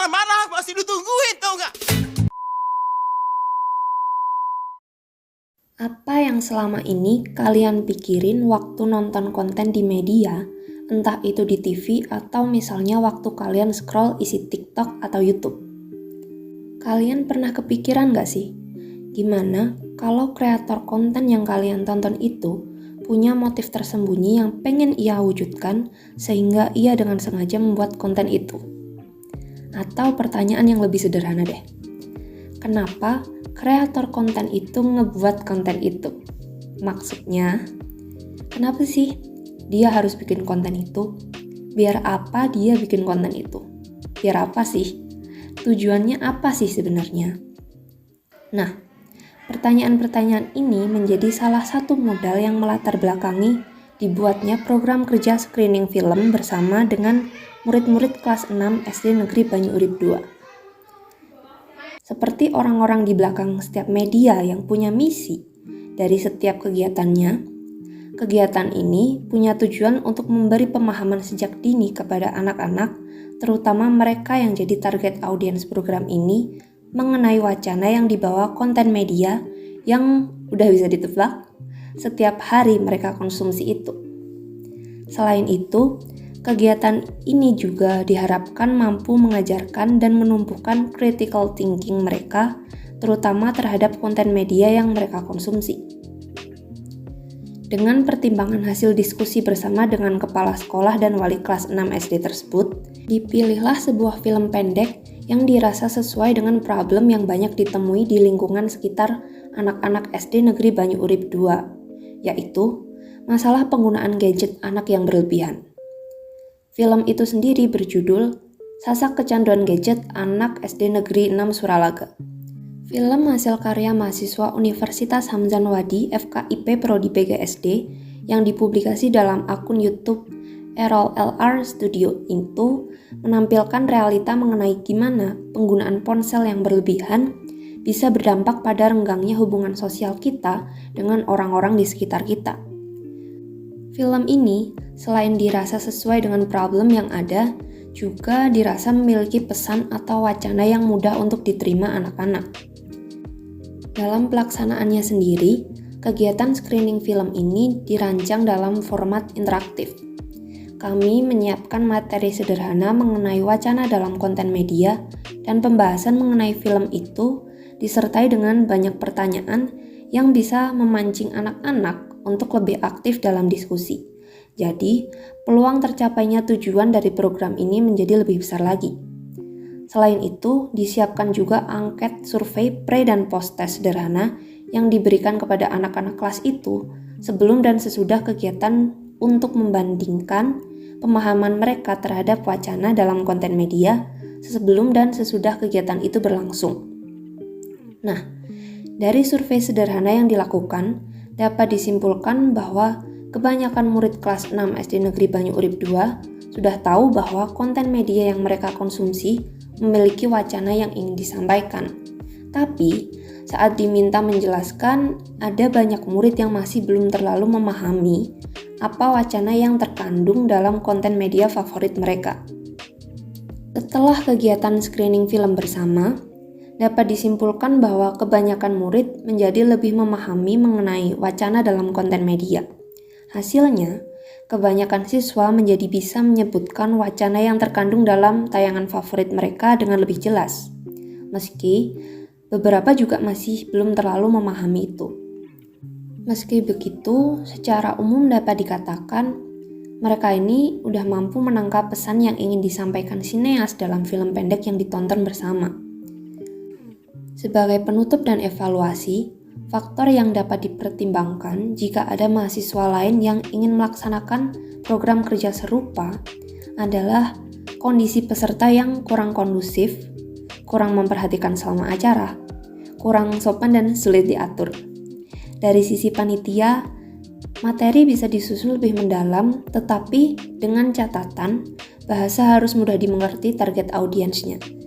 marah-marah, pasti ditungguin tau gak? Apa yang selama ini kalian pikirin waktu nonton konten di media, entah itu di TV atau misalnya waktu kalian scroll isi TikTok atau YouTube? Kalian pernah kepikiran gak sih? Gimana kalau kreator konten yang kalian tonton itu punya motif tersembunyi yang pengen ia wujudkan sehingga ia dengan sengaja membuat konten itu? Atau pertanyaan yang lebih sederhana deh. Kenapa kreator konten itu ngebuat konten itu? Maksudnya, kenapa sih dia harus bikin konten itu? Biar apa dia bikin konten itu? Biar apa sih? Tujuannya apa sih sebenarnya? Nah, pertanyaan-pertanyaan ini menjadi salah satu modal yang melatar belakangi dibuatnya program kerja screening film bersama dengan murid-murid kelas 6 SD Negeri Banyu Urip 2. Seperti orang-orang di belakang setiap media yang punya misi dari setiap kegiatannya, kegiatan ini punya tujuan untuk memberi pemahaman sejak dini kepada anak-anak, terutama mereka yang jadi target audiens program ini, mengenai wacana yang dibawa konten media yang udah bisa ditebak setiap hari mereka konsumsi itu. Selain itu, kegiatan ini juga diharapkan mampu mengajarkan dan menumbuhkan critical thinking mereka, terutama terhadap konten media yang mereka konsumsi. Dengan pertimbangan hasil diskusi bersama dengan kepala sekolah dan wali kelas 6 SD tersebut, dipilihlah sebuah film pendek yang dirasa sesuai dengan problem yang banyak ditemui di lingkungan sekitar anak-anak SD Negeri Banyu Urip 2, yaitu masalah penggunaan gadget anak yang berlebihan. Film itu sendiri berjudul Sasak Kecanduan Gadget Anak SD Negeri 6 Suralaga. Film hasil karya mahasiswa Universitas Hamzan Wadi FKIP Prodi PGSD yang dipublikasi dalam akun YouTube Errol LR Studio itu menampilkan realita mengenai gimana penggunaan ponsel yang berlebihan bisa berdampak pada renggangnya hubungan sosial kita dengan orang-orang di sekitar kita. Film ini selain dirasa sesuai dengan problem yang ada, juga dirasa memiliki pesan atau wacana yang mudah untuk diterima anak-anak. Dalam pelaksanaannya sendiri, kegiatan screening film ini dirancang dalam format interaktif. Kami menyiapkan materi sederhana mengenai wacana dalam konten media dan pembahasan mengenai film itu disertai dengan banyak pertanyaan yang bisa memancing anak-anak untuk lebih aktif dalam diskusi. Jadi, peluang tercapainya tujuan dari program ini menjadi lebih besar lagi. Selain itu, disiapkan juga angket survei pre dan post tes sederhana yang diberikan kepada anak-anak kelas itu sebelum dan sesudah kegiatan untuk membandingkan pemahaman mereka terhadap wacana dalam konten media sebelum dan sesudah kegiatan itu berlangsung. Nah, dari survei sederhana yang dilakukan, dapat disimpulkan bahwa kebanyakan murid kelas 6 SD Negeri Banyu Urip 2 sudah tahu bahwa konten media yang mereka konsumsi memiliki wacana yang ingin disampaikan. Tapi, saat diminta menjelaskan, ada banyak murid yang masih belum terlalu memahami apa wacana yang terkandung dalam konten media favorit mereka. Setelah kegiatan screening film bersama, dapat disimpulkan bahwa kebanyakan murid menjadi lebih memahami mengenai wacana dalam konten media. Hasilnya, kebanyakan siswa menjadi bisa menyebutkan wacana yang terkandung dalam tayangan favorit mereka dengan lebih jelas. Meski beberapa juga masih belum terlalu memahami itu. Meski begitu, secara umum dapat dikatakan mereka ini udah mampu menangkap pesan yang ingin disampaikan sineas dalam film pendek yang ditonton bersama. Sebagai penutup dan evaluasi, faktor yang dapat dipertimbangkan jika ada mahasiswa lain yang ingin melaksanakan program kerja serupa adalah kondisi peserta yang kurang kondusif, kurang memperhatikan selama acara, kurang sopan dan sulit diatur. Dari sisi panitia, materi bisa disusun lebih mendalam, tetapi dengan catatan bahasa harus mudah dimengerti target audiensnya.